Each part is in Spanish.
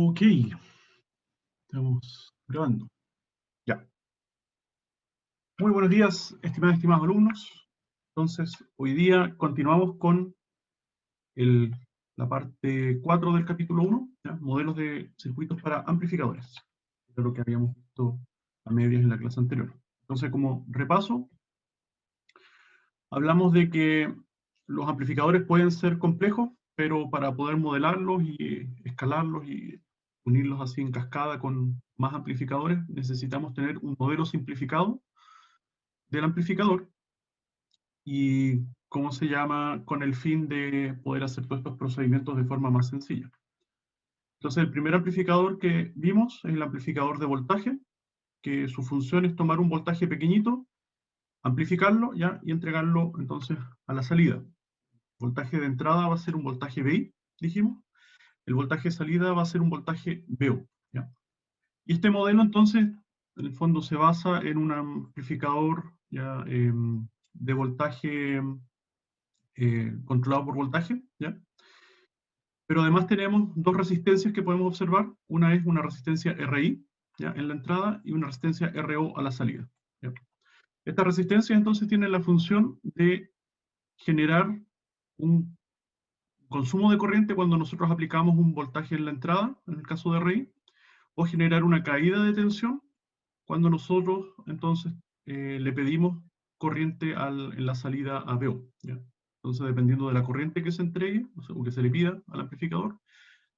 Ok, estamos grabando. Ya. Muy buenos días, estimados alumnos. Entonces, hoy día continuamos con el- la parte 4 del capítulo 1, ¿ya? Modelos de circuitos para amplificadores. De lo que habíamos visto a medias en la clase anterior. Entonces, como repaso, hablamos de que los amplificadores pueden ser complejos, pero para poder modelarlos y escalarlos y unirlos así en cascada con más amplificadores, necesitamos tener un modelo simplificado del amplificador y, ¿cómo se llama?, con el fin de poder hacer todos estos procedimientos de forma más sencilla. Entonces, el primer amplificador que vimos es el amplificador de voltaje, que su función es tomar un voltaje pequeñito, amplificarlo ya y entregarlo entonces a la salida. El voltaje de entrada va a ser un voltaje VI, dijimos. El voltaje de salida va a ser un voltaje VO, ¿ya? Y este modelo entonces, en el fondo, se basa en un amplificador ya, de voltaje controlado por voltaje, ¿ya? Pero además tenemos dos resistencias que podemos observar. Una es una resistencia RI, ¿ya?, en la entrada, y una resistencia RO a la salida, ¿ya? Estas resistencias entonces tienen la función de generar un consumo de corriente cuando nosotros aplicamos un voltaje en la entrada, en el caso de RI, o generar una caída de tensión cuando nosotros entonces le pedimos corriente en la salida a VO, ¿ya? Entonces, dependiendo de la corriente que se entregue, o que se le pida al amplificador,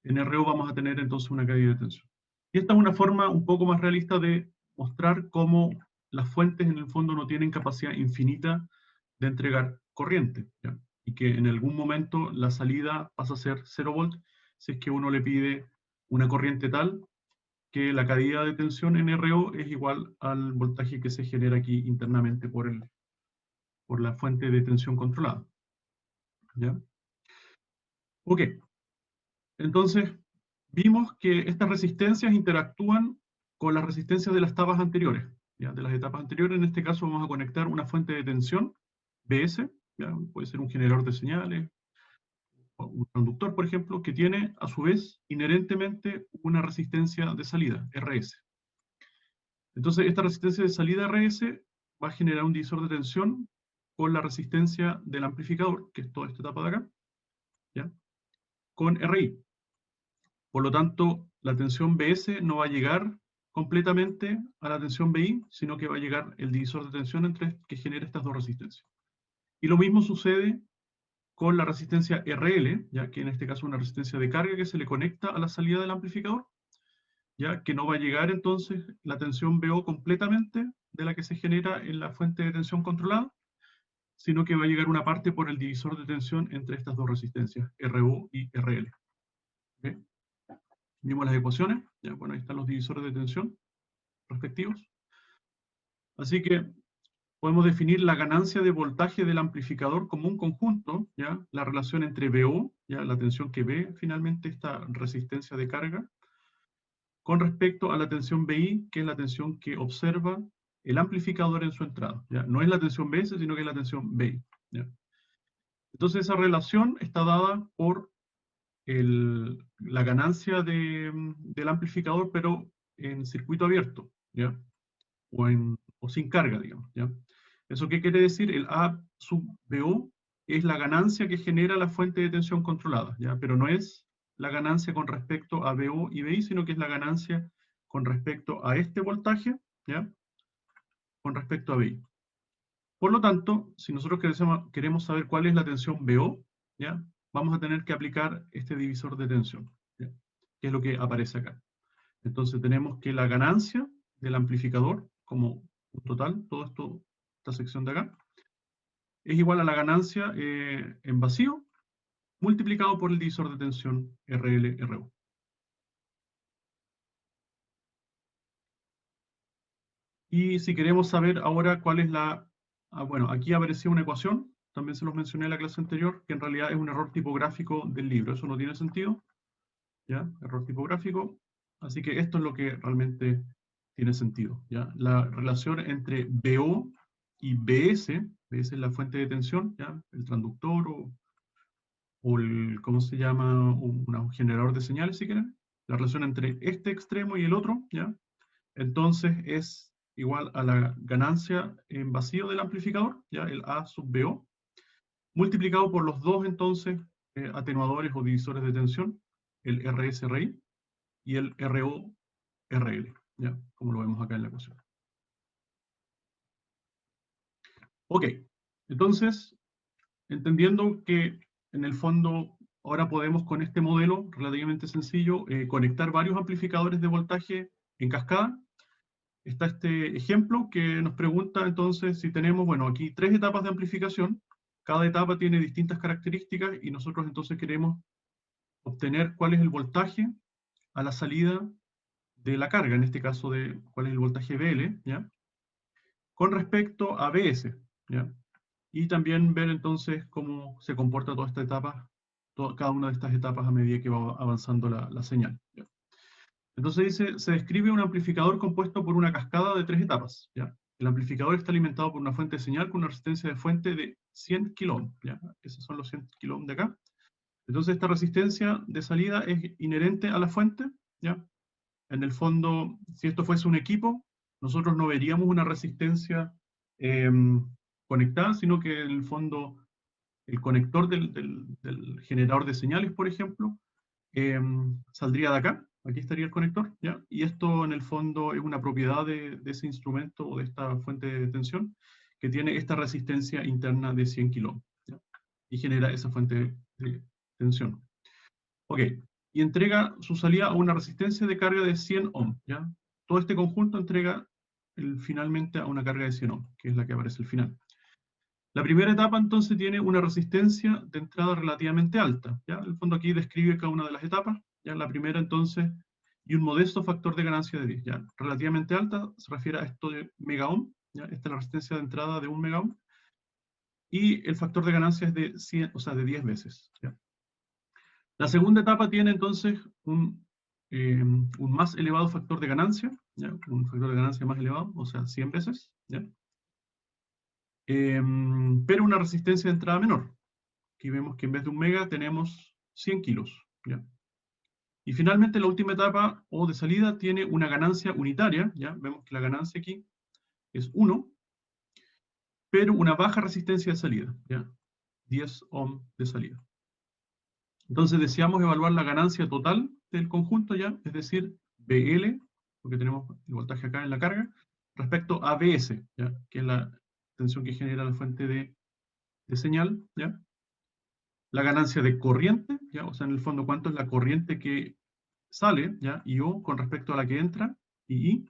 en RO vamos a tener entonces una caída de tensión. Y esta es una forma un poco más realista de mostrar cómo las fuentes en el fondo no tienen capacidad infinita de entregar corriente, ¿ya? Y que en algún momento la salida pasa a ser 0 volt si es que uno le pide una corriente tal que la caída de tensión en RO es igual al voltaje que se genera aquí internamente por la fuente de tensión controlada, ¿ya? Ok, entonces vimos que estas resistencias interactúan con las resistencias de las etapas anteriores, ¿ya? De las etapas anteriores, en este caso vamos a conectar una fuente de tensión, BS, ¿ya? Puede ser un generador de señales, o un conductor, por ejemplo, que tiene a su vez inherentemente una resistencia de salida, RS. Entonces, esta resistencia de salida RS va a generar un divisor de tensión con la resistencia del amplificador, que es toda esta etapa de acá, ¿ya?, con RI. Por lo tanto, la tensión BS no va a llegar completamente a la tensión BI, sino que va a llegar el divisor de tensión que genera estas dos resistencias. Y lo mismo sucede con la resistencia RL, ya que en este caso es una resistencia de carga que se le conecta a la salida del amplificador, ya que no va a llegar entonces la tensión BO completamente de la que se genera en la fuente de tensión controlada, sino que va a llegar una parte por el divisor de tensión entre estas dos resistencias, RO y RL. ¿Okay? Vimos las ecuaciones, ya, bueno, ahí están los divisores de tensión respectivos. Así que podemos definir la ganancia de voltaje del amplificador como un conjunto, ¿ya? La relación entre VO, ¿ya?, la tensión que ve finalmente esta resistencia de carga, con respecto a la tensión BI, que es la tensión que observa el amplificador en su entrada, ¿ya? No es la tensión BS, sino que es la tensión BI, ¿ya? Entonces esa relación está dada por la ganancia del amplificador, pero en circuito abierto, ¿ya? O sin carga, digamos, ¿ya? ¿Eso qué quiere decir? El A sub BO es la ganancia que genera la fuente de tensión controlada, ¿ya? Pero no es la ganancia con respecto a BO y BI, sino que es la ganancia con respecto a este voltaje, ¿ya?, con respecto a BI. Por lo tanto, si nosotros queremos saber cuál es la tensión BO, ¿ya?, vamos a tener que aplicar este divisor de tensión, ¿ya?, que es lo que aparece acá. Entonces tenemos que la ganancia del amplificador, como un total, todo esto, esta sección de acá, es igual a la ganancia en vacío, multiplicado por el divisor de tensión RL-RO. Y si queremos saber ahora cuál es bueno, aquí aparecía una ecuación, también se los mencioné en la clase anterior, que en realidad es un error tipográfico del libro, eso no tiene sentido, ¿ya? Error tipográfico. Así que esto es lo que realmente tiene sentido, ¿ya? La relación entre BO y BS, BS es la fuente de tensión, ¿ya?, el transductor o el, ¿cómo se llama?, un generador de señales, si quieren, la relación entre este extremo y el otro, ¿ya? Entonces es igual a la ganancia en vacío del amplificador, ¿ya? El A sub BO, multiplicado por los dos, entonces, atenuadores o divisores de tensión, el RS-RI y el RO-RL, ¿ya? Como lo vemos acá en la ecuación. Ok, entonces, entendiendo que en el fondo ahora podemos con este modelo relativamente sencillo conectar varios amplificadores de voltaje en cascada, está este ejemplo que nos pregunta entonces si tenemos, bueno, aquí 3 etapas de amplificación, cada etapa tiene distintas características y nosotros entonces queremos obtener cuál es el voltaje a la salida de la carga, en este caso de cuál es el voltaje VL, ¿ya? Con respecto a BS, ¿ya? Y también ver entonces cómo se comporta toda esta etapa, cada una de estas etapas a medida que va avanzando la señal, ¿ya? Entonces dice, se describe un amplificador compuesto por una cascada de 3 etapas, ¿ya? El amplificador está alimentado por una fuente de señal con una resistencia de fuente de 100 kΩ, ¿ya? Esos son los 100 kΩ de acá. Entonces esta resistencia de salida es inherente a la fuente, ¿ya? En el fondo, si esto fuese un equipo, nosotros no veríamos una resistencia conectada, sino que en el fondo el conector del generador de señales, por ejemplo, saldría de acá, aquí estaría el conector, ¿ya? Y esto en el fondo es una propiedad de ese instrumento o de esta fuente de tensión que tiene esta resistencia interna de 100 kΩ, ¿ya? Y genera esa fuente de tensión. Ok, y entrega su salida a una resistencia de carga de 100 ohm, ¿ya? Todo este conjunto entrega finalmente a una carga de 100 ohm, que es la que aparece al final. La primera etapa entonces tiene una resistencia de entrada relativamente alta, ¿ya? En el fondo aquí describe cada una de las etapas, ¿ya? La primera entonces, y un modesto factor de ganancia de 10, ¿ya? Relativamente alta se refiere a esto de mega ohm, ¿ya? Esta es la resistencia de entrada de 1 mega ohm, y el factor de ganancia es de 100, o sea, de 10 veces, ¿ya? La segunda etapa tiene entonces un más elevado factor de ganancia, ¿ya? Un factor de ganancia más elevado, o sea, 100 veces, ¿ya? Pero una resistencia de entrada menor. Aquí vemos que en vez de 1 mega tenemos 100 kilos, ¿ya? Y finalmente la última etapa o de salida tiene una ganancia unitaria, ¿ya? Vemos que la ganancia aquí es 1, pero una baja resistencia de salida, ¿ya? 10 ohm de salida. Entonces deseamos evaluar la ganancia total del conjunto, ¿ya? Es decir, BL, porque tenemos el voltaje acá en la carga, respecto a BS, ¿ya? Que es la tensión que genera la fuente de señal, ¿ya? La ganancia de corriente, ¿ya? O sea, en el fondo, cuánto es la corriente que sale, ¿ya? IO con respecto a la que entra, II.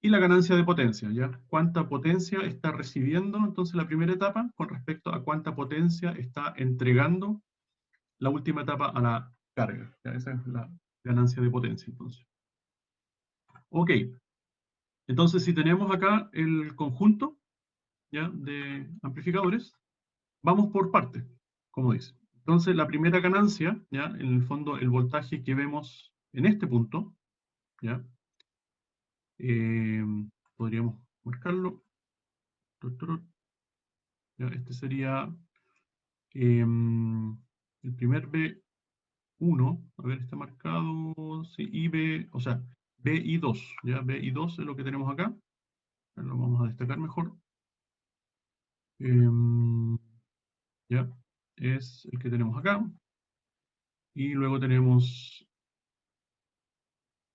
Y la ganancia de potencia, ¿ya? Cuánta potencia está recibiendo entonces la primera etapa con respecto a cuánta potencia está entregando la última etapa a la carga, ¿ya? Esa es la ganancia de potencia, entonces. Ok, entonces si tenemos acá el conjunto, ¿ya? De amplificadores, vamos por partes, como dice. Entonces la primera ganancia, ¿ya? En el fondo el voltaje que vemos en este punto, ¿ya? Eh, podríamos marcarlo. ¿Ya? Este sería el primer B1, a ver, está marcado, sí, IB, o sea, BI2, ¿ya? BI2 es lo que tenemos acá, lo vamos a destacar mejor. Ya, es el que tenemos acá, y luego tenemos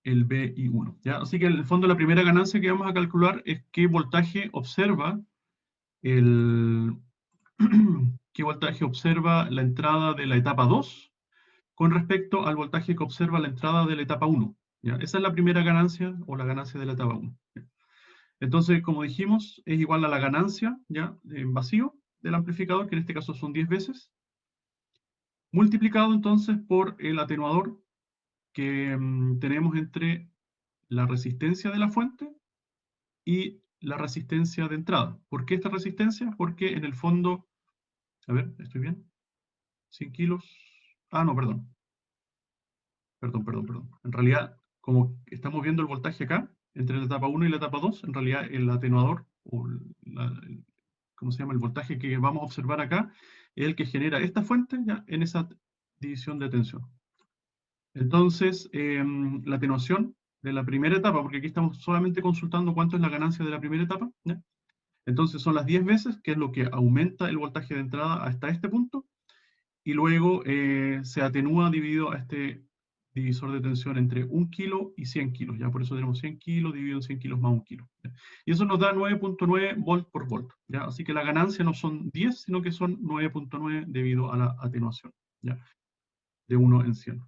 el BI1, ¿ya? Así que en el fondo la primera ganancia que vamos a calcular es qué voltaje observa el... qué voltaje observa la entrada de la etapa 2 con respecto al voltaje que observa la entrada de la etapa 1, ¿ya? Esa es la primera ganancia o la ganancia de la etapa 1, ¿ya? Entonces, como dijimos, es igual a la ganancia, ¿ya? En vacío del amplificador, que en este caso son 10 veces, multiplicado entonces por el atenuador que tenemos entre la resistencia de la fuente y la resistencia de entrada. ¿Por qué esta resistencia? Porque en el fondo, a ver, ¿estoy bien? 100 kilos. Ah, no, perdón. En realidad, como estamos viendo el voltaje acá, entre la etapa 1 y la etapa 2, en realidad el atenuador, o ¿cómo se llama? El voltaje que vamos a observar acá, es el que genera esta fuente, ¿ya? En esa división de tensión. Entonces, la atenuación de la primera etapa, porque aquí estamos solamente consultando cuánto es la ganancia de la primera etapa, ¿ya? Entonces son las 10 veces, que es lo que aumenta el voltaje de entrada hasta este punto, y luego se atenúa dividido a este divisor de tensión entre 1 kilo y 100 kilos, ¿ya? Por eso tenemos 100 kilos dividido en 100 kilos más 1 kilo, ¿ya? Y eso nos da 9.9 volt por volt, ¿ya? Así que la ganancia no son 10, sino que son 9.9 debido a la atenuación, ¿ya? De 1 en 100.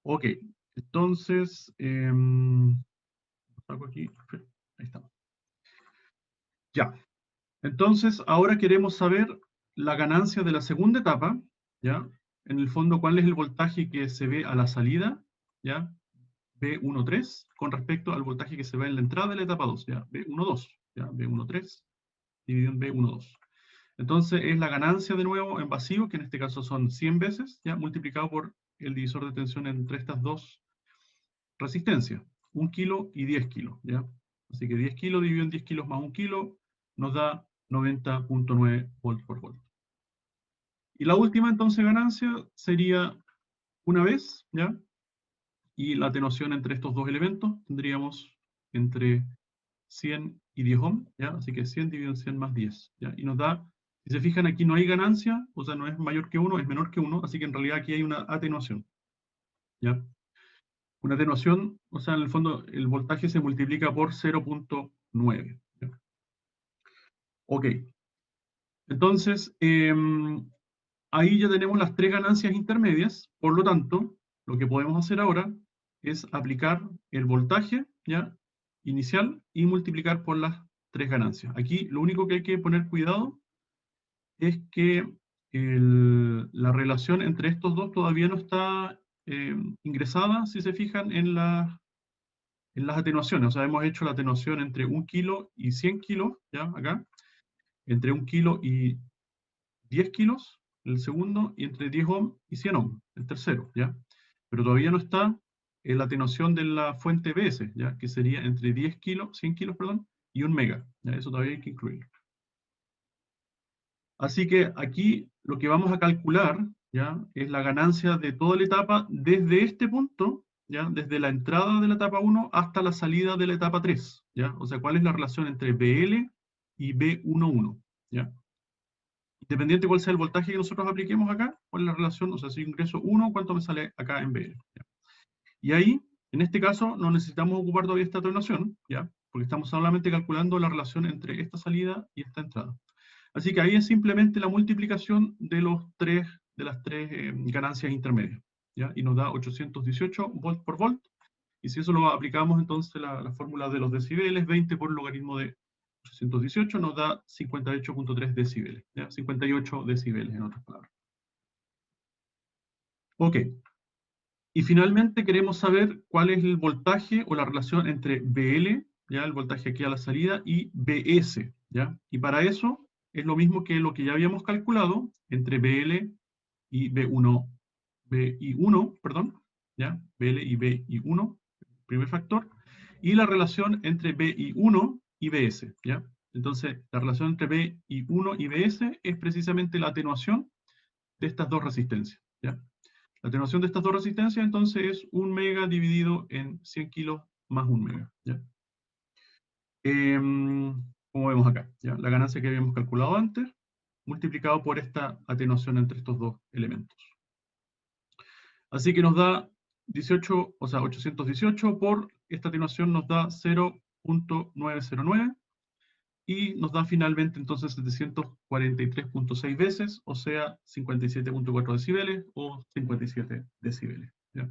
Ok, entonces, saco aquí, ahí estamos. Ya, entonces ahora queremos saber la ganancia de la segunda etapa, ¿ya? En el fondo, ¿cuál es el voltaje que se ve a la salida, ¿ya? B13 con respecto al voltaje que se ve en la entrada de la etapa 2, ¿ya? B12, ¿ya? B13 dividido en B12. Entonces es la ganancia de nuevo en vacío, que en este caso son 100 veces, ¿ya? Multiplicado por el divisor de tensión entre estas dos resistencias, 1 kilo y 10 kilos, ¿ya? Así que 10 kilos dividido en 10 kilos más 1 kilo nos da 90.9 volt por volt. Y la última entonces ganancia sería una vez, ¿ya? Y la atenuación entre estos dos elementos tendríamos entre 100 y 10 ohm, ¿ya? Así que 100 dividido en 100 más 10, ¿ya? Y nos da, si se fijan aquí no hay ganancia, o sea, no es mayor que 1, es menor que 1, así que en realidad aquí hay una atenuación, ¿ya? Una atenuación, o sea, en el fondo el voltaje se multiplica por 0.9, ¿ya? Ok, entonces, ahí ya tenemos las tres ganancias intermedias, por lo tanto, lo que podemos hacer ahora es aplicar el voltaje, ¿ya? Inicial y multiplicar por las tres ganancias. Aquí lo único que hay que poner cuidado es que la relación entre estos dos todavía no está ingresada, si se fijan, en las atenuaciones. O sea, hemos hecho la atenuación entre 1 kilo y 100 kilos, ¿ya? Acá, entre 1 kilo y 10 kilos, el segundo, y entre 10 ohm y 100 ohm, el tercero, ¿ya? Pero todavía no está la atenuación de la fuente BS, ¿ya? Que sería entre 10 kilos, 100 kilos, perdón, y 1 mega, ¿ya? Eso todavía hay que incluirlo. Así que aquí lo que vamos a calcular, ¿ya? Es la ganancia de toda la etapa desde este punto, ¿ya? Desde la entrada de la etapa 1 hasta la salida de la etapa 3, ¿ya? O sea, ¿cuál es la relación entre BL y B11, ¿ya? Independiente cuál sea el voltaje que nosotros apliquemos acá, cuál es la relación, o sea, si yo ingreso 1, ¿cuánto me sale acá en BL? ¿Ya? Y ahí, en este caso, no necesitamos ocupar todavía esta atenuación, ¿ya? Porque estamos solamente calculando la relación entre esta salida y esta entrada. Así que ahí es simplemente la multiplicación de las tres ganancias intermedias, ¿ya? Y nos da 818 volts por volt. Y si eso lo aplicamos, entonces la fórmula de los decibeles, 20 por logaritmo de 818, nos da 58.3 decibeles, ¿ya? 58 decibeles, en otras palabras. Ok. Y finalmente queremos saber cuál es el voltaje o la relación entre BL, ¿ya? El voltaje aquí a la salida, y BS, ¿ya? Y para eso es lo mismo que lo que ya habíamos calculado entre BL y BI1, perdón, ¿ya? BL y BI1, primer factor, y la relación entre BI1 y BS, ¿ya? Entonces, la relación entre BI1 y BS es precisamente la atenuación de estas dos resistencias, ¿ya? La atenuación de estas dos resistencias, entonces, es 1 mega dividido en 100 kilos más 1 mega, ¿ya? Como vemos acá, ¿ya? La ganancia que habíamos calculado antes, multiplicado por esta atenuación entre estos dos elementos. Así que nos da 18, o sea, 818 por esta atenuación nos da 0.909 y nos da finalmente entonces 743.6 veces, o sea, 57.4 decibeles o 57 decibeles, ¿ya?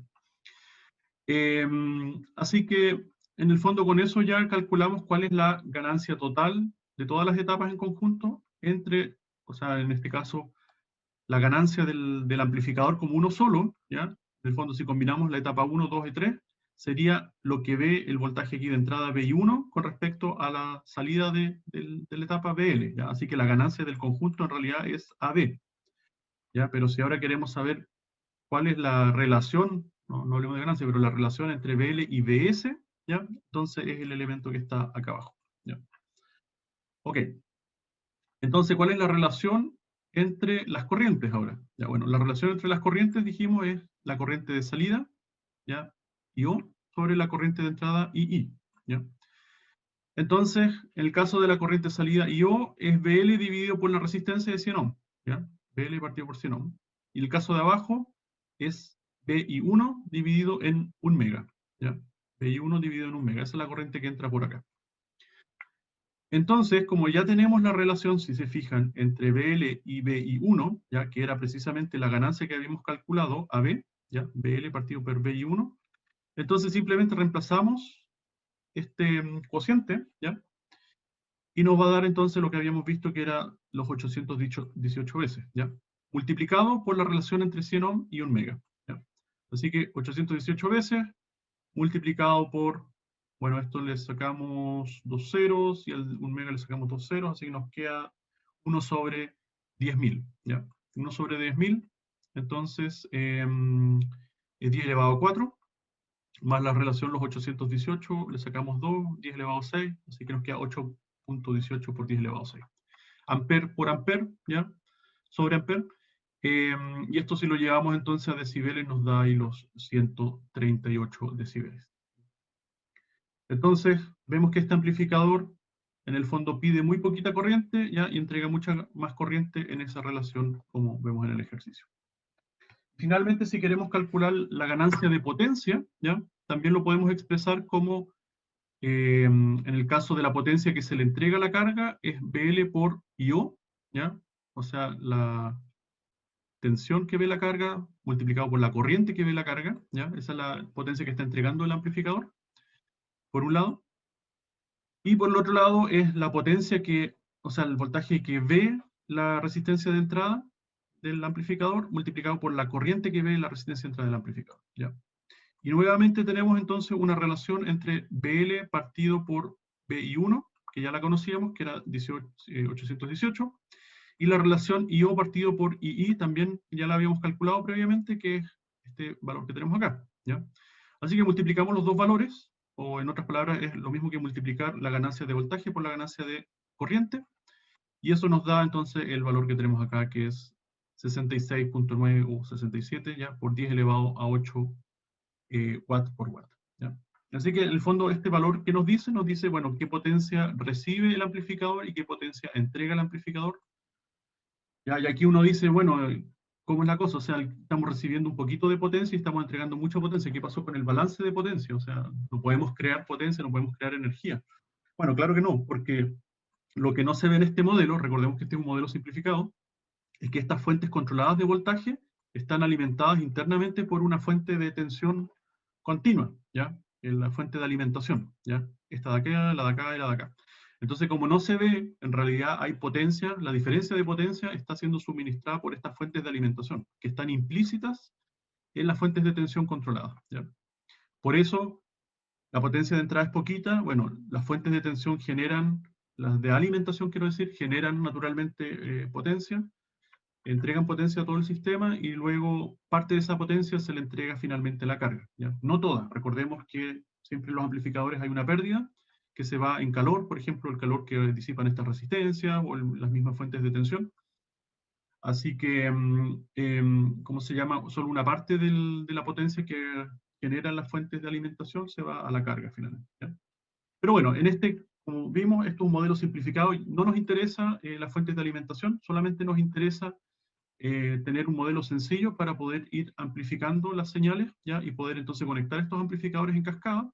Así que en el fondo con eso ya calculamos cuál es la ganancia total de todas las etapas en conjunto entre, o sea, en este caso, la ganancia del amplificador como uno solo, ¿ya? En el fondo, si combinamos la etapa 1, 2 y 3, sería lo que ve el voltaje aquí de entrada BI1 con respecto a la salida de la etapa BL, ¿ya? Así que la ganancia del conjunto en realidad es AB, ¿ya? Pero si ahora queremos saber cuál es la relación, no hablemos de ganancia, pero la relación entre BL y BS, ¿ya? Entonces es el elemento que está acá abajo, ¿ya? Ok. Entonces, ¿cuál es la relación entre las corrientes ahora? Ya, bueno, la relación entre las corrientes, dijimos, es la corriente de salida, ¿ya? IO sobre la corriente de entrada II, ¿ya? Entonces, en el caso de la corriente salida IO es BL dividido por la resistencia de 100 ohm, ¿ya? BL partido por 100 ohm. Y el caso de abajo es BI1 dividido en 1 mega, ¿ya? BI1 dividido en 1 mega, esa es la corriente que entra por acá. Entonces, como ya tenemos la relación, si se fijan, entre BL y BI1, ya que era precisamente la ganancia que habíamos calculado, AB, ¿ya? BL partido por BI1, entonces simplemente reemplazamos este cociente, ¿ya? Y nos va a dar entonces lo que habíamos visto que era los 818 veces, ¿ya? Multiplicado por la relación entre 100 ohm y 1 mega, ¿ya? Así que 818 veces multiplicado por, bueno, esto le sacamos dos ceros y al 1 mega le sacamos dos ceros, así que nos queda 1 sobre 10.000, ¿ya? 1 sobre 10.000, entonces es 10 elevado a 4, más la relación los 818, le sacamos 2, 10 elevado a 6, así que nos queda 8.18 por 10 elevado a 6. Amper por amper, ¿ya? Sobre amper. Y esto si lo llevamos entonces a decibeles nos da ahí los 138 decibeles. Entonces, vemos que este amplificador en el fondo pide muy poquita corriente, ¿ya? Y entrega mucha más corriente en esa relación como vemos en el ejercicio. Finalmente, si queremos calcular la ganancia de potencia, ¿ya? También lo podemos expresar como, en el caso de la potencia que se le entrega a la carga, es BL por IO, ¿ya? O sea, la tensión que ve la carga multiplicado por la corriente que ve la carga, ¿ya? Esa es la potencia que está entregando el amplificador, por un lado. Y por el otro lado es la potencia que, o sea, el voltaje que ve la resistencia de entrada del amplificador multiplicado por la corriente que ve la resistencia de entrada del amplificador, ¿ya? Y nuevamente tenemos entonces una relación entre BL partido por BI1, que ya la conocíamos, que era 818, y la relación IO partido por II también ya la habíamos calculado previamente, que es este valor que tenemos acá, ¿ya? Así que multiplicamos los dos valores, o en otras palabras es lo mismo que multiplicar la ganancia de voltaje por la ganancia de corriente, y eso nos da entonces el valor que tenemos acá, que es 66.9 o 67, ya, por 10 elevado a 8 watt por watt, ¿ya? Así que en el fondo este valor que nos dice, bueno, qué potencia recibe el amplificador y qué potencia entrega el amplificador. ¿Ya? Y aquí uno dice, bueno, ¿cómo es la cosa? O sea, estamos recibiendo un poquito de potencia y estamos entregando mucha potencia. ¿Qué pasó con el balance de potencia? O sea, no podemos crear potencia, no podemos crear energía. Bueno, claro que no, porque lo que no se ve en este modelo, recordemos que este es un modelo simplificado, es que estas fuentes controladas de voltaje están alimentadas internamente por una fuente de tensión continua, ¿ya? En la fuente de alimentación, ¿ya? Esta de acá, la de acá y la de acá. Entonces, como no se ve, en realidad hay potencia, la diferencia de potencia está siendo suministrada por estas fuentes de alimentación, que están implícitas en las fuentes de tensión controladas, ¿ya? Por eso, la potencia de entrada es poquita, bueno, las fuentes de tensión generan, las de alimentación quiero decir, generan naturalmente potencia, entregan potencia a todo el sistema y luego parte de esa potencia se le entrega finalmente a la carga, ¿ya? No toda, recordemos que siempre en los amplificadores hay una pérdida que se va en calor, por ejemplo, el calor que disipan estas resistencias o las mismas fuentes de tensión. Así que, ¿cómo se llama? Solo una parte de la potencia que generan las fuentes de alimentación se va a la carga finalmente, ¿ya? Pero bueno, en este, como vimos, esto es un modelo simplificado y no nos interesa las fuentes de alimentación, solamente nos interesa tener un modelo sencillo para poder ir amplificando las señales, ¿ya? Y poder entonces conectar estos amplificadores en cascada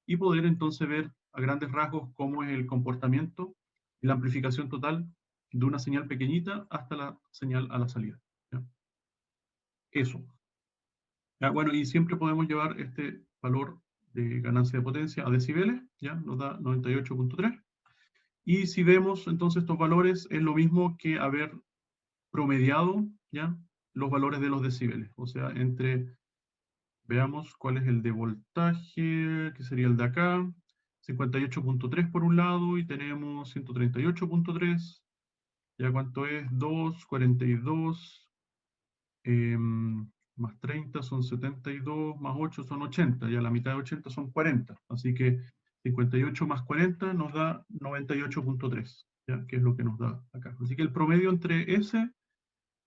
y poder entonces ver a grandes rasgos cómo es el comportamiento y la amplificación total de una señal pequeñita hasta la señal a la salida, ¿ya? Eso. ¿Ya? Bueno, y siempre podemos llevar este valor de ganancia de potencia a decibeles, ¿ya? Nos da 98.3. Y si vemos entonces estos valores, es lo mismo que haber promediado, ¿ya? Los valores de los decibeles. O sea, veamos cuál es el de voltaje, que sería el de acá, 58.3 por un lado, y tenemos 138.3, ¿ya cuánto es? 2, 42, más 30 son 72, más 8 son 80, ya la mitad de 80 son 40, así que 58 más 40 nos da 98.3, ¿ya? Que es lo que nos da acá. Así que el promedio entre ese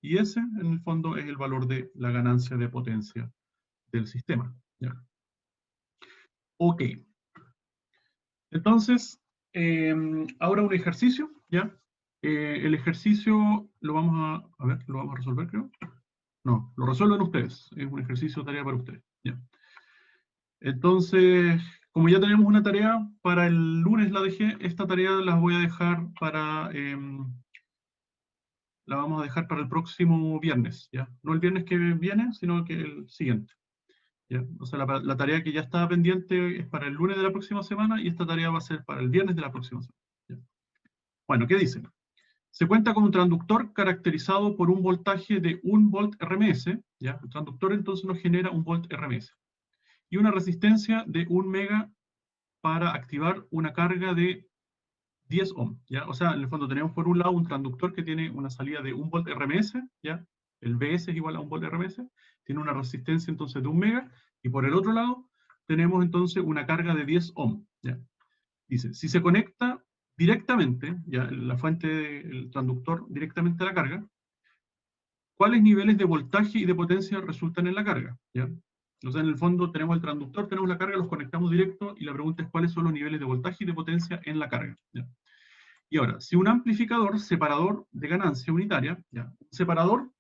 y ese, en el fondo, es el valor de la ganancia de potencia del sistema, ¿ya? Ok. Entonces, ahora un ejercicio, ¿ya? El ejercicio lo vamos a ver, lo vamos a resolver, creo. No, lo resuelven ustedes. Es un ejercicio tarea para ustedes, ¿ya? Entonces, como ya tenemos una tarea para el lunes, la dejé, esta tarea la voy a dejar para, la vamos a dejar para el próximo viernes, ¿ya? No el viernes que viene, sino que el siguiente, ¿ya? O sea, la tarea que ya estaba pendiente es para el lunes de la próxima semana y esta tarea va a ser para el viernes de la próxima semana, ¿ya? Bueno, ¿qué dice? Se cuenta con un transductor caracterizado por un voltaje de 1 volt RMS, ¿ya? El transductor entonces nos genera 1 volt RMS, y una resistencia de 1 mega para activar una carga de 10 ohm, ¿ya? O sea, en el fondo tenemos por un lado un transductor que tiene una salida de 1 volt RMS, ¿ya? El Vs es igual a 1 volt RMS, tiene una resistencia entonces de 1 mega, y por el otro lado tenemos entonces una carga de 10 ohm, ¿ya? Dice, si se conecta directamente, ya, la fuente del transductor directamente a la carga, ¿cuáles niveles de voltaje y de potencia resultan en la carga? ¿Ya? O sea, en el fondo tenemos el transductor, tenemos la carga, los conectamos directo, y la pregunta es cuáles son los niveles de voltaje y de potencia en la carga, ¿ya? Y ahora, si un amplificador separador de ganancia unitaria, ¿ya? Un separador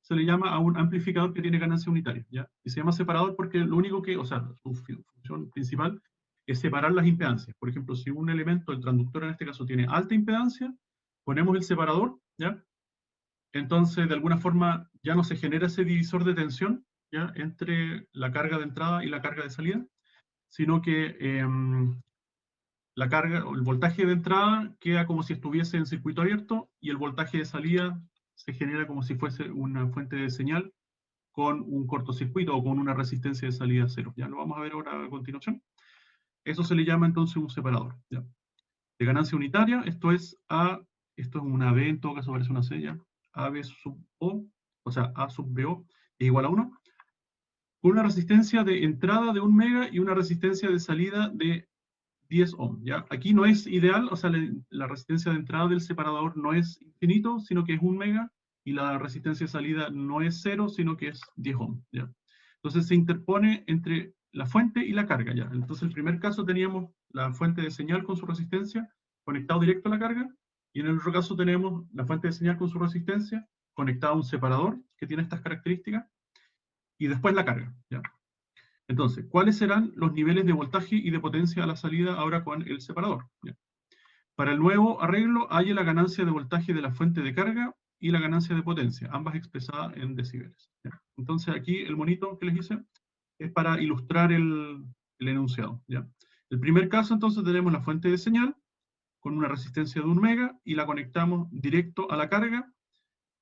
se le llama a un amplificador que tiene ganancia unitaria, ¿ya? Y se llama separador porque lo único que, o sea, su función principal es separar las impedancias. Por ejemplo, si un elemento, el transductor en este caso, tiene alta impedancia, ponemos el separador, ¿ya? Entonces, de alguna forma, ya no se genera ese divisor de tensión, ¿ya? Entre la carga de entrada y la carga de salida, sino que la carga, el voltaje de entrada queda como si estuviese en circuito abierto, y el voltaje de salida se genera como si fuese una fuente de señal con un cortocircuito o con una resistencia de salida cero. Ya lo vamos a ver ahora a continuación. Eso se le llama entonces un separador, ¿ya? De ganancia unitaria, esto es una B, en todo caso parece una C, ¿ya? AB sub o sea, A sub BO es igual a 1, con una resistencia de entrada de 1 mega y una resistencia de salida de 10 ohm, ¿ya? Aquí no es ideal, o sea, la resistencia de entrada del separador no es infinito, sino que es 1 mega, y la resistencia de salida no es 0, sino que es 10 ohm, ¿ya? Entonces se interpone entre la fuente y la carga, ¿ya? Entonces el primer caso teníamos la fuente de señal con su resistencia conectado directo a la carga, y en el otro caso tenemos la fuente de señal con su resistencia conectada a un separador que tiene estas características, y después la carga, ¿ya? Entonces, ¿cuáles serán los niveles de voltaje y de potencia a la salida ahora con el separador? ¿Ya? Para el nuevo arreglo hay la ganancia de voltaje de la fuente de carga y la ganancia de potencia, ambas expresadas en decibeles, ¿ya? Entonces aquí el monito que les hice es para ilustrar el enunciado, ¿ya? El primer caso entonces tenemos la fuente de señal con una resistencia de 1 mega y la conectamos directo a la carga,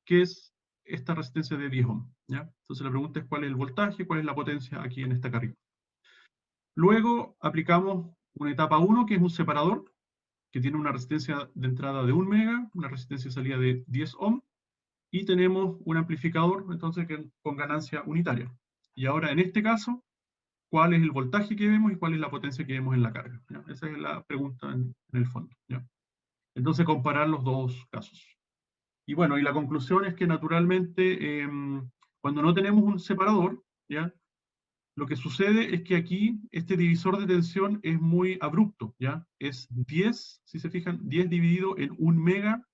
que es esta resistencia de 10 ohm, ¿ya? Entonces la pregunta es cuál es el voltaje, cuál es la potencia aquí en esta carga. Luego aplicamos una etapa 1, que es un separador, que tiene una resistencia de entrada de 1 mega, una resistencia de salida de 10 ohm, y tenemos un amplificador, entonces, con ganancia unitaria. Y ahora, en este caso, ¿cuál es el voltaje que vemos y cuál es la potencia que vemos en la carga? ¿Ya? Esa es la pregunta en el fondo, ¿ya? Entonces, comparar los dos casos. Y bueno, y la conclusión es que naturalmente, cuando no tenemos un separador, ¿ya? Lo que sucede es que aquí este divisor de tensión es muy abrupto, ¿ya? Es 10, si se fijan, 10 dividido en 1 mega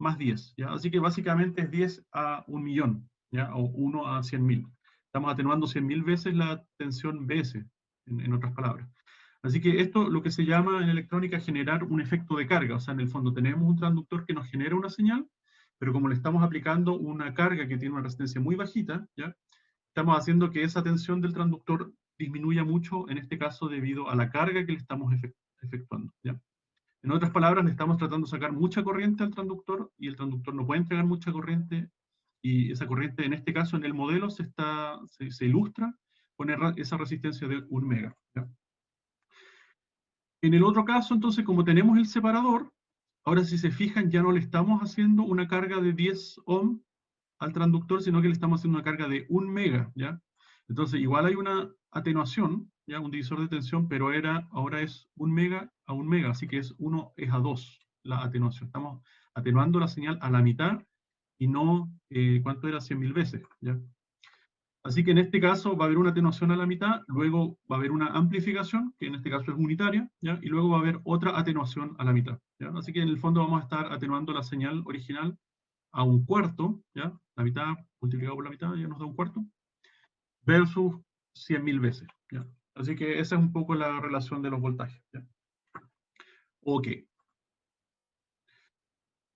más 10, ¿ya? Así que básicamente es 10 a 1 millón, ¿ya? O 1 a 100.000. Estamos atenuando 100.000 veces la tensión Bs, en otras palabras. Así que esto lo que se llama en electrónica generar un efecto de carga. O sea, en el fondo tenemos un transductor que nos genera una señal, pero como le estamos aplicando una carga que tiene una resistencia muy bajita, ¿ya? Estamos haciendo que esa tensión del transductor disminuya mucho, en este caso debido a la carga que le estamos efectuando, ¿ya? En otras palabras, le estamos tratando de sacar mucha corriente al transductor, y el transductor no puede entregar mucha corriente, y esa corriente, en este caso, en el modelo, se ilustra con esa resistencia de 1 mega, ¿ya? En el otro caso, entonces, como tenemos el separador, ahora si se fijan, ya no le estamos haciendo una carga de 10 ohm al transductor, sino que le estamos haciendo una carga de 1 mega, ¿ya? Entonces, igual hay una atenuación, ¿ya? Un divisor de tensión, pero ahora es 1 mega a 1 mega, así que 1 es a 2 la atenuación. Estamos atenuando la señal a la mitad y no, ¿cuánto era? 100.000 veces, ¿ya? Así que en este caso va a haber una atenuación a la mitad, luego va a haber una amplificación, que en este caso es unitaria, ¿ya? Y luego va a haber otra atenuación a la mitad, ¿ya? Así que en el fondo vamos a estar atenuando la señal original a un cuarto, ¿ya? La mitad multiplicado por la mitad ya nos da un cuarto, versus 100.000 veces, ¿ya? Así que esa es un poco la relación de los voltajes, ¿ya? Ok.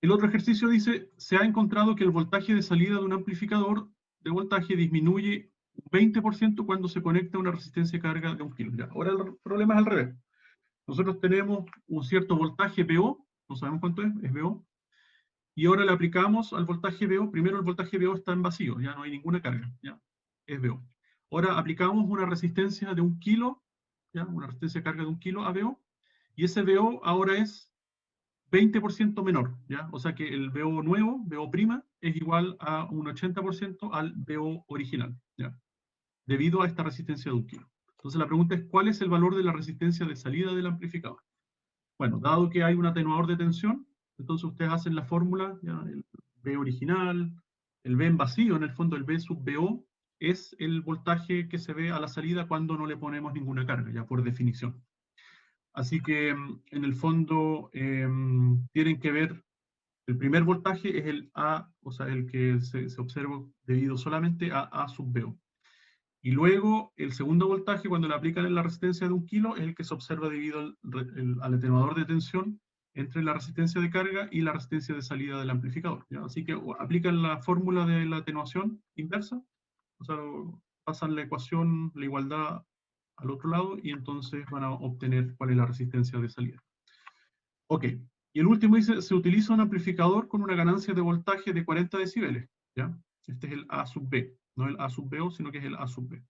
El otro ejercicio dice, se ha encontrado que el voltaje de salida de un amplificador de voltaje disminuye un 20% cuando se conecta a una resistencia de carga de 1 kilo. Ya. Ahora el problema es al revés. Nosotros tenemos un cierto voltaje VO, no sabemos cuánto es VO, y ahora le aplicamos al voltaje VO, primero el voltaje VO está en vacío, ya no hay ninguna carga, ya, es VO. Ahora aplicamos una resistencia de 1 kilo, ya, una resistencia de carga de 1 kilo a VO, y ese VO ahora es 20% menor, ¿ya? O sea que el VO nuevo, VO prima, es igual a un 80% al VO original, ¿ya? Debido a esta resistencia de 1 kilo. Entonces la pregunta es, ¿cuál es el valor de la resistencia de salida del amplificador? Bueno, dado que hay un atenuador de tensión, entonces ustedes hacen la fórmula, ¿ya? El V original, el V en vacío, en el fondo el V sub VO, es el voltaje que se ve a la salida cuando no le ponemos ninguna carga, ya por definición. Así que en el fondo tienen que ver, el primer voltaje es el A, o sea, el que se observa debido solamente a A sub VO. Y luego el segundo voltaje, cuando le aplican en la resistencia de 1 kilo, es el que se observa debido al atenuador de tensión entre la resistencia de carga y la resistencia de salida del amplificador, ¿ya? Así que aplican la fórmula de la atenuación inversa, o sea, pasan la ecuación, la igualdad al otro lado, y entonces van a obtener cuál es la resistencia de salida. Ok, y el último dice, se utiliza un amplificador con una ganancia de voltaje de 40 decibeles, ¿ya? Este es el A sub B, no el A sub BO, sino que es el A sub B.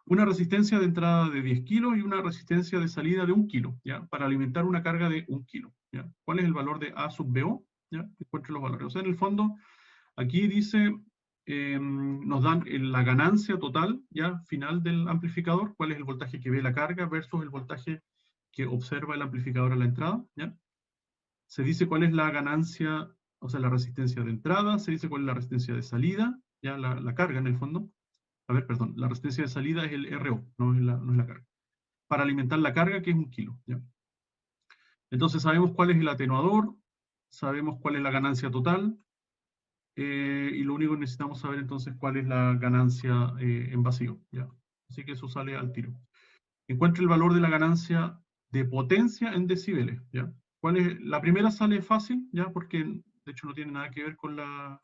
Una resistencia de entrada de 10 kilos y una resistencia de salida de 1 kilo, ¿ya? Para alimentar una carga de 1 kilo, ¿ya? ¿Cuál es el valor de A sub BO? ¿Ya? Encuentre los valores. O sea, en el fondo, aquí dice, nos dan la ganancia total, ya, final del amplificador, cuál es el voltaje que ve la carga versus el voltaje que observa el amplificador a la entrada, ¿ya? Se dice cuál es la ganancia, o sea, la resistencia de entrada, se dice cuál es la resistencia de salida, ya la carga en el fondo. A ver, perdón, la resistencia de salida es el RO, no es la carga. Para alimentar la carga, que es 1 kilo, ¿ya? Entonces sabemos cuál es el atenuador, sabemos cuál es la ganancia total, y lo único que necesitamos saber entonces cuál es la ganancia en vacío, ¿ya? Así que eso sale al tiro. Encuentre el valor de la ganancia de potencia en decibeles, ¿ya? ¿Cuál es? La primera sale fácil, ¿ya? Porque de hecho no tiene nada que ver con la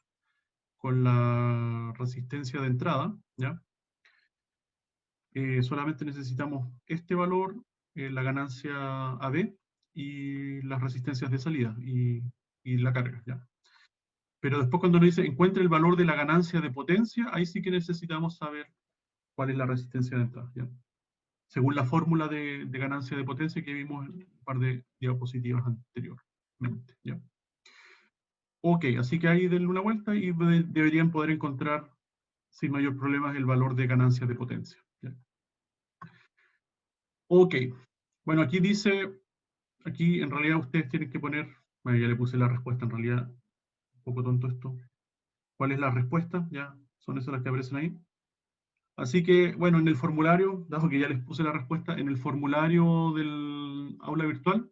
resistencia de entrada, ¿ya? Solamente necesitamos este valor, la ganancia AB y las resistencias de salida y la carga, ¿ya? Pero después cuando nos dice encuentre el valor de la ganancia de potencia, ahí sí que necesitamos saber cuál es la resistencia de entrada, ¿ya? Según la fórmula de ganancia de potencia que vimos en un par de diapositivas anteriormente, ¿ya? Ok, así que ahí denle una vuelta y deberían poder encontrar sin mayor problema el valor de ganancia de potencia, ¿ya? Ok, bueno, aquí dice, aquí en realidad ustedes tienen que poner, bueno, ya le puse la respuesta, en realidad, un poco tonto esto. ¿Cuál es la respuesta? Ya, son esas las que aparecen ahí. Así que, bueno, en el formulario, dado que ya les puse la respuesta, en el formulario del aula virtual,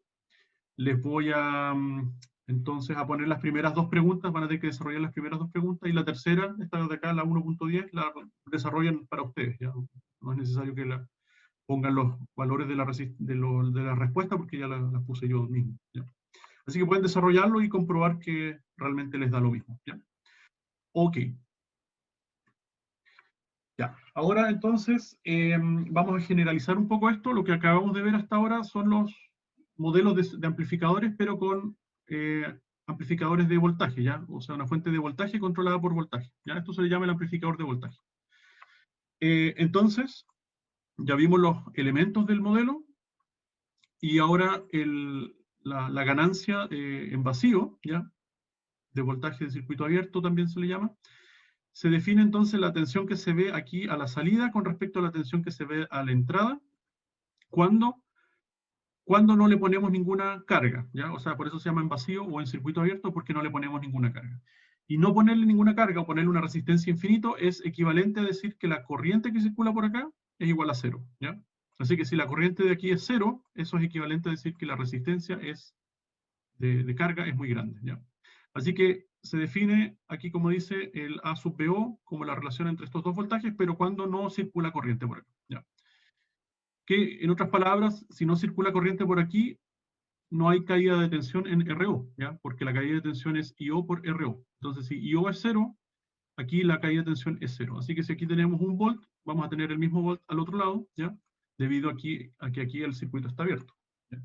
les voy a, entonces, a poner las primeras dos preguntas, van a tener que desarrollar las primeras dos preguntas, y la tercera, esta de acá, la 1.10, la desarrollan para ustedes, ya. No es necesario que la pongan los valores de la respuesta, porque ya las puse yo mismo, ¿ya? Así que pueden desarrollarlo y comprobar que realmente les da lo mismo, ¿ya? Ok. Ya, ahora entonces vamos a generalizar un poco esto. Lo que acabamos de ver hasta ahora son los modelos de amplificadores, pero con amplificadores de voltaje, ¿ya? O sea, una fuente de voltaje controlada por voltaje, ¿ya? Esto se le llama el amplificador de voltaje. Entonces, ya vimos los elementos del modelo, y ahora la ganancia en vacío, ¿ya? De voltaje de circuito abierto también se le llama. Se define entonces la tensión que se ve aquí a la salida con respecto a la tensión que se ve a la entrada, cuando, cuando no le ponemos ninguna carga, ¿ya? O sea, por eso se llama en vacío o en circuito abierto, porque no le ponemos ninguna carga. Y no ponerle ninguna carga o ponerle una resistencia infinito es equivalente a decir que la corriente que circula por acá es igual a cero, ¿ya? Así que si la corriente de aquí es cero, eso es equivalente a decir que la resistencia de carga es muy grande, ¿ya? Así que se define aquí, como dice, el A sub BO como la relación entre estos dos voltajes, pero cuando no circula corriente por acá, ¿ya? Que, en otras palabras, si no circula corriente por aquí, no hay caída de tensión en RO, ¿ya? Porque la caída de tensión es IO por RO. Entonces, si IO es cero, aquí la caída de tensión es cero. Así que si aquí tenemos un volt, vamos a tener el mismo volt al otro lado, ¿ya? Debido a que aquí el circuito está abierto, ¿ya?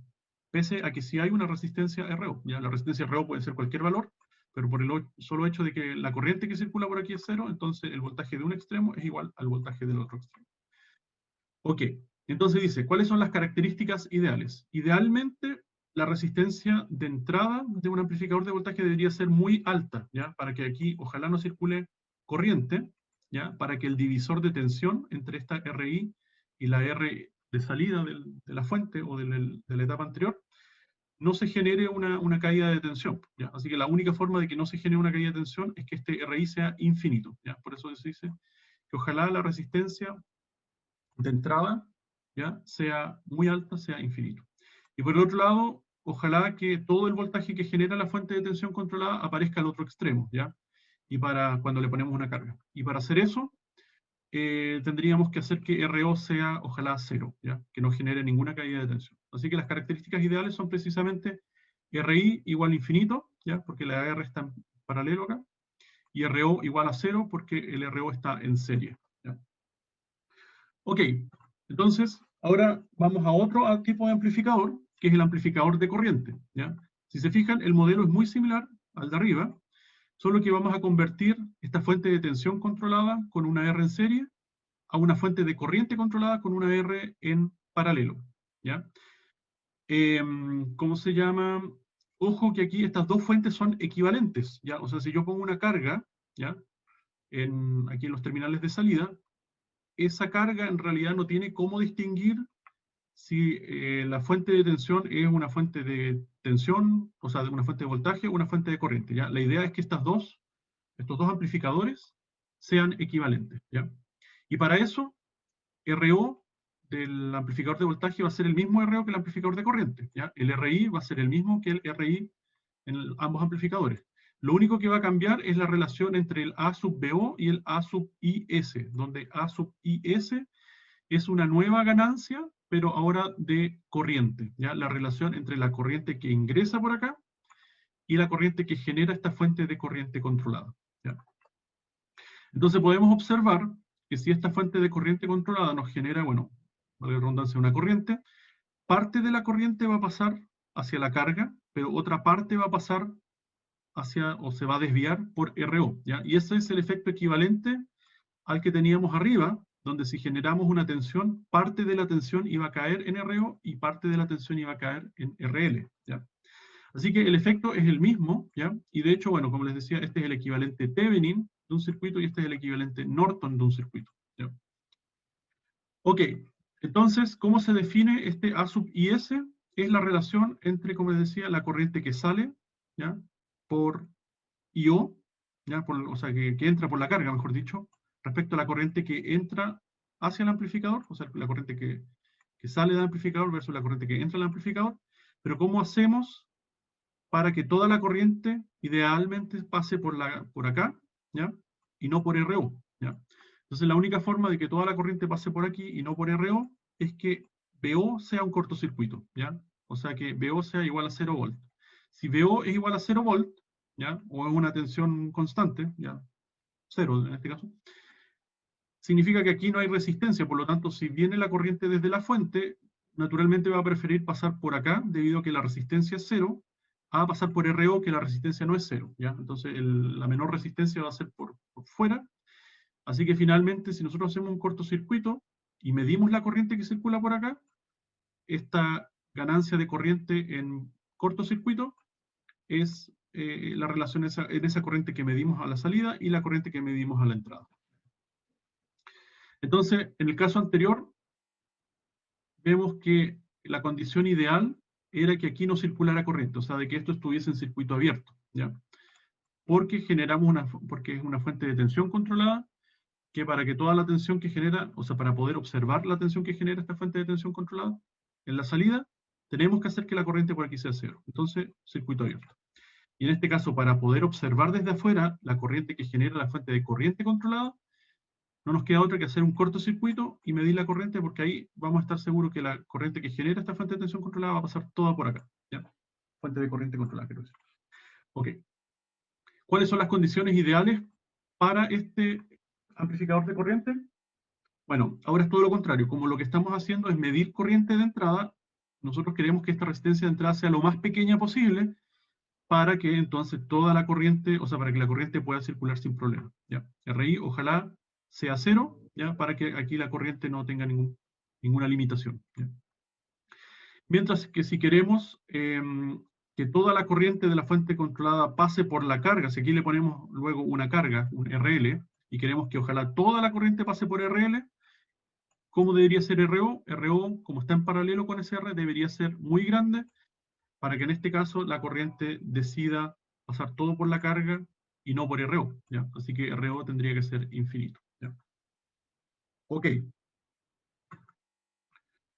Pese a que si hay una resistencia RO, ¿ya? La resistencia RO puede ser cualquier valor, pero por el solo hecho de que la corriente que circula por aquí es cero, entonces el voltaje de un extremo es igual al voltaje del otro extremo. Ok, entonces dice, ¿cuáles son las características ideales? Idealmente, la resistencia de entrada de un amplificador de voltaje debería ser muy alta, ¿ya? Para que aquí ojalá no circule corriente, ¿ya? Para que el divisor de tensión entre esta RI y la R de salida de la fuente o de la etapa anterior, no se genere una caída de tensión, ¿ya? Así que la única forma de que no se genere una caída de tensión es que este RI sea infinito, ¿ya? Por eso se dice que ojalá la resistencia de entrada, ¿ya? Sea muy alta, sea infinito. Y por el otro lado, ojalá que todo el voltaje que genera la fuente de tensión controlada aparezca al otro extremo, ¿ya? Y para cuando le ponemos una carga. Y para hacer eso, tendríamos que hacer que RO sea, ojalá, cero, ¿ya? Que no genere ninguna caída de tensión. Así que las características ideales son precisamente RI igual a infinito, ¿ya? Porque la R está en paralelo acá, y RO igual a cero porque el RO está en serie, ¿ya? Ok, entonces ahora vamos a otro tipo de amplificador, que es el amplificador de corriente, ¿ya? Si se fijan, el modelo es muy similar al de arriba, solo que vamos a convertir esta fuente de tensión controlada con una R en serie a una fuente de corriente controlada con una R en paralelo, ¿ya? ¿Cómo se llama? Ojo que aquí estas dos fuentes son equivalentes, ¿ya? O sea, si yo pongo una carga, ¿ya? Aquí en los terminales de salida, esa carga en realidad no tiene cómo distinguir si la fuente de tensión es una fuente de tensión, o sea, una fuente de voltaje o una fuente de corriente, ¿ya? La idea es que estos dos amplificadores sean equivalentes, ¿ya? Y para eso, RO del amplificador de voltaje va a ser el mismo RO que el amplificador de corriente, ¿ya? El RI va a ser el mismo que el RI en ambos amplificadores. Lo único que va a cambiar es la relación entre el A sub BO y el A sub IS, donde A sub IS es una nueva ganancia, pero ahora de corriente, ¿ya? La relación entre la corriente que ingresa por acá y la corriente que genera esta fuente de corriente controlada, ¿ya? Entonces podemos observar que si esta fuente de corriente controlada nos genera, bueno, valga la redundancia, una corriente, parte de la corriente va a pasar hacia la carga, pero otra parte va a pasar hacia, o se va a desviar por RO, ¿ya? Y ese es el efecto equivalente al que teníamos arriba, donde si generamos una tensión, parte de la tensión iba a caer en RO y parte de la tensión iba a caer en RL, ¿ya? Así que el efecto es el mismo, ¿ya? Y de hecho, bueno, como les decía, este es el equivalente Thevenin de un circuito y este es el equivalente Norton de un circuito, ¿ya? Ok, entonces, ¿cómo se define este A sub IS? Es la relación entre, como les decía, la corriente que sale, ¿ya? Por IO, ¿ya? O sea, que entra por la carga, mejor dicho, respecto a la corriente que entra hacia el amplificador, o sea, la corriente que sale del amplificador versus la corriente que entra al amplificador. Pero ¿cómo hacemos para que toda la corriente idealmente pase por acá, ¿ya? Y no por RO, ¿ya? Entonces la única forma de que toda la corriente pase por aquí y no por RO es que BO sea un cortocircuito, ¿ya? O sea que BO sea igual a 0 volt. Si BO es igual a 0 volt, ¿ya? O es una tensión constante, ¿ya? 0 en este caso, significa que aquí no hay resistencia, por lo tanto, si viene la corriente desde la fuente, naturalmente va a preferir pasar por acá, debido a que la resistencia es 0, a pasar por RO, que la resistencia no es 0, ¿ya? Entonces, la menor resistencia va a ser por fuera, así que finalmente, si nosotros hacemos un cortocircuito y medimos la corriente que circula por acá, esta ganancia de corriente en cortocircuito es la relación en esa corriente que medimos a la salida y la corriente que medimos a la entrada. Entonces, en el caso anterior, vemos que la condición ideal era que aquí no circulara corriente, o sea, de que esto estuviese en circuito abierto, ¿ya? porque porque es una fuente de tensión controlada, que para que toda la tensión que genera, o sea, para poder observar la tensión que genera esta fuente de tensión controlada, en la salida, tenemos que hacer que la corriente por aquí sea cero. Entonces, circuito abierto. Y en este caso, para poder observar desde afuera la corriente que genera la fuente de corriente controlada, no nos queda otra que hacer un cortocircuito y medir la corriente, porque ahí vamos a estar seguros que la corriente que genera esta fuente de tensión controlada va a pasar toda por acá. ¿Ya? Fuente de corriente controlada, quiero decir. Ok. ¿Cuáles son las condiciones ideales para este amplificador de corriente? Bueno, ahora es todo lo contrario. Como lo que estamos haciendo es medir corriente de entrada, nosotros queremos que esta resistencia de entrada sea lo más pequeña posible para que entonces toda la corriente, o sea, para que la corriente pueda circular sin problema. ¿Ya? RI ojalá sea cero, ¿ya? Para que aquí la corriente no tenga ninguna limitación. ¿Ya? Mientras que si queremos que toda la corriente de la fuente controlada pase por la carga, si aquí le ponemos luego una carga, un RL, y queremos que ojalá toda la corriente pase por RL, ¿cómo debería ser RO? RO, como está en paralelo con SR, debería ser muy grande para que en este caso la corriente decida pasar todo por la carga y no por RO. ¿Ya? Así que RO tendría que ser infinito. ¿Ya? Ok.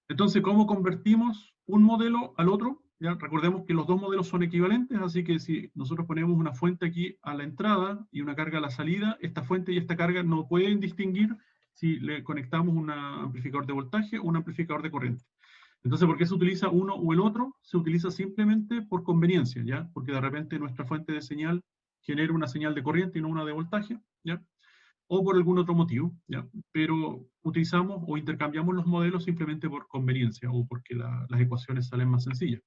Entonces, ¿cómo convertimos un modelo al otro? ¿Ya? Recordemos que los dos modelos son equivalentes, así que si nosotros ponemos una fuente aquí a la entrada y una carga a la salida, esta fuente y esta carga no pueden distinguir si le conectamos un amplificador de voltaje o un amplificador de corriente. Entonces, ¿por qué se utiliza uno o el otro? Se utiliza simplemente por conveniencia, ¿ya? Porque de repente nuestra fuente de señal genera una señal de corriente y no una de voltaje, ¿ya? O por algún otro motivo, ¿ya? Pero utilizamos o intercambiamos los modelos simplemente por conveniencia o porque las ecuaciones salen más sencillas.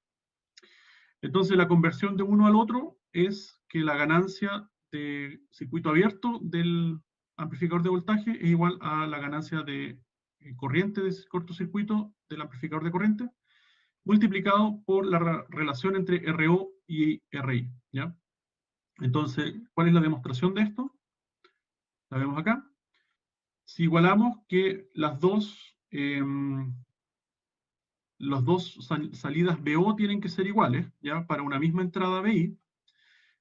Entonces, la conversión de uno al otro es que la ganancia de circuito abierto del amplificador de voltaje es igual a la ganancia de corriente de cortocircuito del amplificador de corriente, multiplicado por la relación entre RO y RI, ¿ya? Entonces, ¿cuál es la demostración de esto? La vemos acá. Si igualamos que las dos salidas BO tienen que ser iguales, ¿ya? Para una misma entrada BI,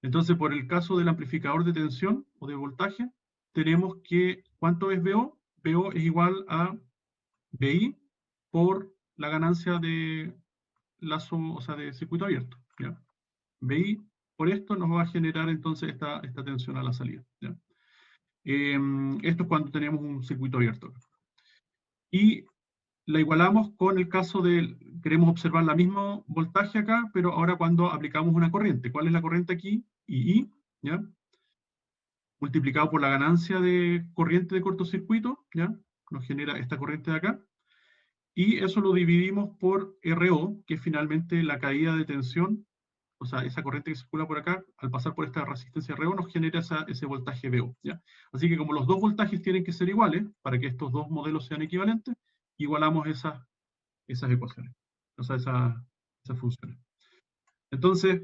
entonces por el caso del amplificador de tensión o de voltaje, tenemos que, ¿cuánto es BO? BO es igual a BI por la ganancia de lazo, o sea, de circuito abierto, ¿ya? BI por esto nos va a generar entonces esta tensión a la salida, ¿ya? Esto es cuando tenemos un circuito abierto. Y la igualamos con el caso de, queremos observar la misma voltaje acá, pero ahora cuando aplicamos una corriente. ¿Cuál es la corriente aquí? II, ¿ya? Multiplicado por la ganancia de corriente de cortocircuito, ¿ya? Nos genera esta corriente de acá. Y eso lo dividimos por RO, que es finalmente la caída de tensión, o sea, esa corriente que circula por acá, al pasar por esta resistencia RO, nos genera ese voltaje VO, ¿ya? Así que como los dos voltajes tienen que ser iguales, para que estos dos modelos sean equivalentes, igualamos esas ecuaciones, o sea, esas funciones. Entonces,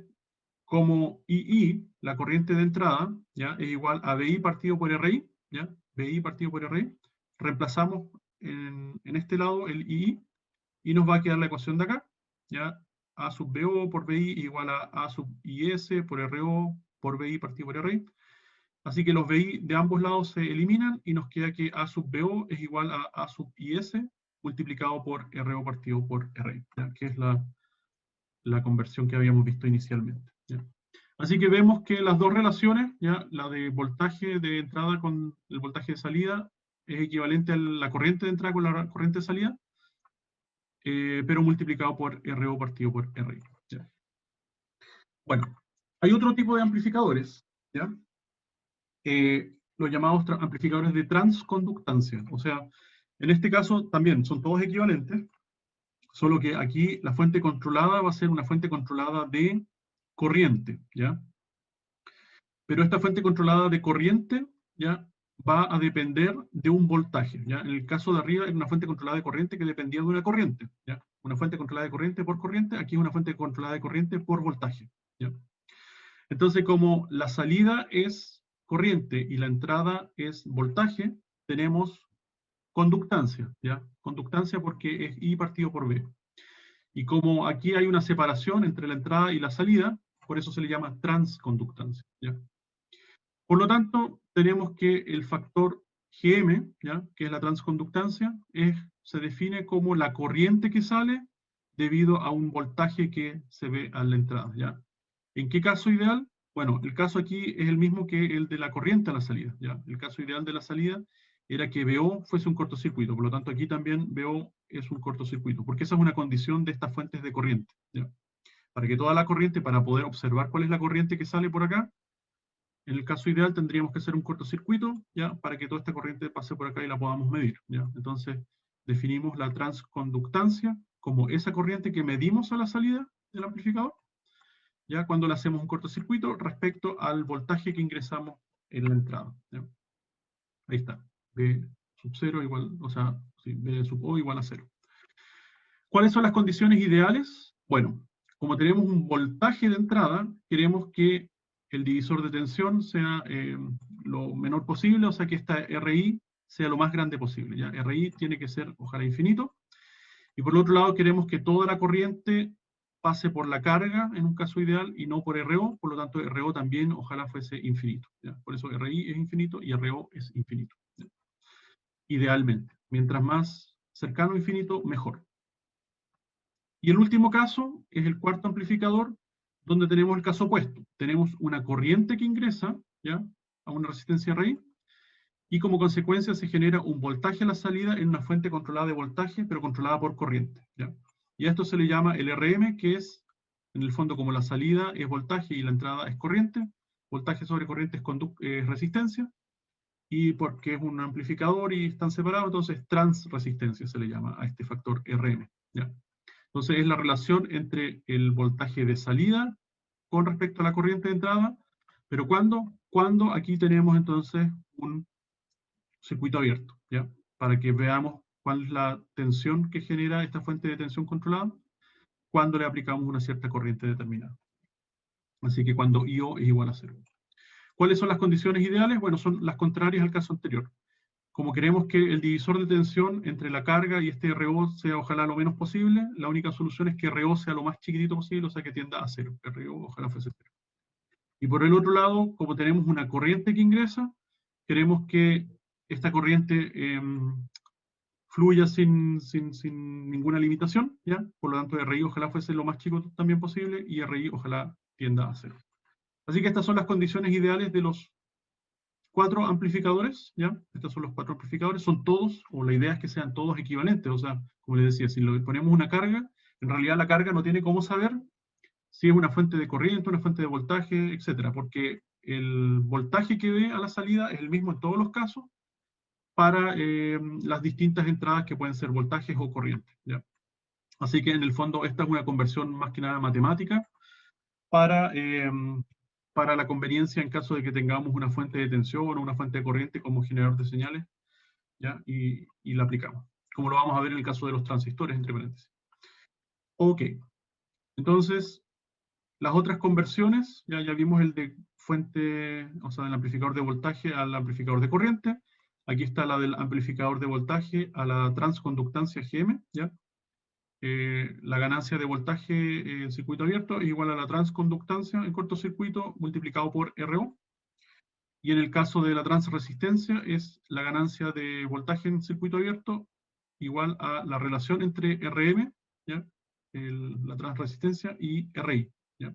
como II, la corriente de entrada, ¿ya? Es igual a BI partido por RI, ¿ya? BI partido por RI, reemplazamos en este lado el II, y nos va a quedar la ecuación de acá, ¿ya? A sub BO por BI igual a sub IS por RO por BI partido por RI. Así que los BI de ambos lados se eliminan y nos queda que A sub BO es igual a sub IS multiplicado por RO partido por RI, ¿ya? Que es la conversión que habíamos visto inicialmente, ¿ya? Así que vemos que las dos relaciones, ¿ya? La de voltaje de entrada con el voltaje de salida, es equivalente a la corriente de entrada con la corriente de salida, pero multiplicado por RO partido por RI, ¿ya? Bueno, hay otro tipo de amplificadores, ¿ya? Los llamados amplificadores de transconductancia. O sea, en este caso también son todos equivalentes, solo que aquí la fuente controlada va a ser una fuente controlada de corriente, ¿ya? Pero esta fuente controlada de corriente, ¿ya? Va a depender de un voltaje, ¿ya? En el caso de arriba era una fuente controlada de corriente que dependía de una corriente, ¿ya? Una fuente controlada de corriente por corriente, aquí es una fuente controlada de corriente por voltaje, ¿ya? Entonces, como la salida es corriente y la entrada es voltaje, tenemos conductancia, ¿ya? Conductancia porque es I partido por B. Y como aquí hay una separación entre la entrada y la salida, por eso se le llama transconductancia, ¿ya? Por lo tanto, tenemos que el factor Gm, ¿ya?, que es la transconductancia, se define como la corriente que sale debido a un voltaje que se ve a la entrada, ¿ya? ¿En qué caso ideal? Bueno, el caso aquí es el mismo que el de la corriente a la salida, ¿ya? El caso ideal de la salida era que BO fuese un cortocircuito, por lo tanto aquí también BO es un cortocircuito, porque esa es una condición de estas fuentes de corriente, ¿ya? Para que toda la corriente, para poder observar cuál es la corriente que sale por acá, en el caso ideal tendríamos que hacer un cortocircuito, ¿ya?, para que toda esta corriente pase por acá y la podamos medir, ¿ya? Entonces, definimos la transconductancia como esa corriente que medimos a la salida del amplificador, ¿ya?, cuando le hacemos un cortocircuito respecto al voltaje que ingresamos en la entrada, ¿ya? Ahí está. B sub 0 igual, o sea, sí, B sub O igual a 0. ¿Cuáles son las condiciones ideales? Bueno, como tenemos un voltaje de entrada, queremos que el divisor de tensión sea lo menor posible, o sea que esta RI sea lo más grande posible, ¿ya? RI tiene que ser, ojalá, infinito. Y por el otro lado, queremos que toda la corriente pase por la carga, en un caso ideal, y no por RO, por lo tanto RO también, ojalá, fuese infinito, ¿ya? Por eso RI es infinito y RO es infinito, ¿ya?, idealmente. Mientras más cercano a infinito, mejor. Y el último caso es el cuarto amplificador, donde tenemos el caso opuesto. Tenemos una corriente que ingresa, ¿ya?, a una resistencia RI, y como consecuencia se genera un voltaje a la salida en una fuente controlada de voltaje, pero controlada por corriente, ¿ya? Y a esto se le llama el RM, que es, en el fondo, como la salida es voltaje y la entrada es corriente, voltaje sobre corriente es resistencia, y porque es un amplificador y están separados, entonces transresistencia se le llama a este factor RM, ¿ya? Entonces es la relación entre el voltaje de salida con respecto a la corriente de entrada, pero ¿cuándo? Cuando aquí tenemos entonces un circuito abierto, ¿ya? Para que veamos cuál es la tensión que genera esta fuente de tensión controlada cuando le aplicamos una cierta corriente determinada. Así que cuando IO es igual a 0. ¿Cuáles son las condiciones ideales? Bueno, son las contrarias al caso anterior. Como queremos que el divisor de tensión entre la carga y este RO sea ojalá lo menos posible, la única solución es que RO sea lo más chiquitito posible, o sea que tienda a 0. RO ojalá fuese 0. Y por el otro lado, como tenemos una corriente que ingresa, queremos que esta corriente fluya sin ninguna limitación, ¿ya? Por lo tanto, RI ojalá fuese lo más chico también posible y RI ojalá tienda a 0. Así que estas son las condiciones ideales de los 4 amplificadores, ¿ya? Estos son los 4 amplificadores, son todos, o la idea es que sean todos equivalentes, o sea, como les decía, si le ponemos una carga, en realidad la carga no tiene cómo saber si es una fuente de corriente, una fuente de voltaje, etcétera, porque el voltaje que ve a la salida es el mismo en todos los casos para las distintas entradas que pueden ser voltajes o corrientes, ¿ya? Así que en el fondo esta es una conversión más que nada matemática para, para la conveniencia en caso de que tengamos una fuente de tensión o una fuente de corriente como generador de señales, ¿ya? Y la aplicamos, como lo vamos a ver en el caso de los transistores, entre paréntesis. Ok, entonces las otras conversiones, ya vimos el de fuente, o sea, del amplificador de voltaje al amplificador de corriente. Aquí está la del amplificador de voltaje a la transconductancia GM, ¿ya? La ganancia de voltaje en circuito abierto es igual a la transconductancia en cortocircuito multiplicado por RO. Y en el caso de la transresistencia es la ganancia de voltaje en circuito abierto igual a la relación entre RM, ¿ya?, la transresistencia, y RI, ¿ya?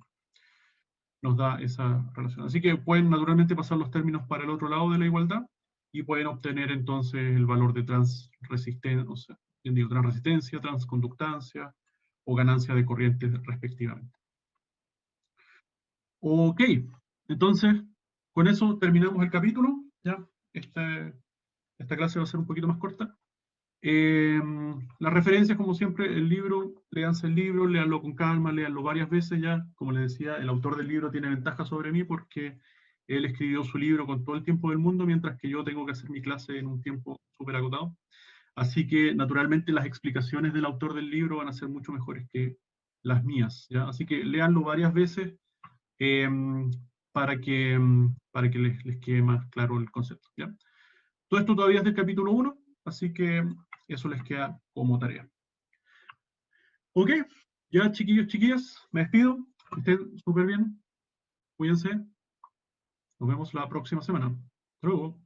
Nos da esa relación. Así que pueden naturalmente pasar los términos para el otro lado de la igualdad y pueden obtener entonces el valor de transresistencia, o sea, transresistencia, transconductancia o ganancia de corriente respectivamente. Ok, entonces con eso terminamos el capítulo. Ya, esta clase va a ser un poquito más corta. Las referencias, como siempre, el libro, léanse el libro, léanlo con calma, léanlo varias veces ya. Como les decía, el autor del libro tiene ventaja sobre mí porque él escribió su libro con todo el tiempo del mundo, mientras que yo tengo que hacer mi clase en un tiempo súper agotado. Así que, naturalmente, las explicaciones del autor del libro van a ser mucho mejores que las mías, ¿ya? Así que léanlo varias veces eh, para que les quede más claro el concepto, ¿ya? Todo esto todavía es del capítulo 1, así que eso les queda como tarea. Ok, ya chiquillos, chiquillas, me despido. Que estén súper bien. Cuídense. Nos vemos la próxima semana. Hasta luego.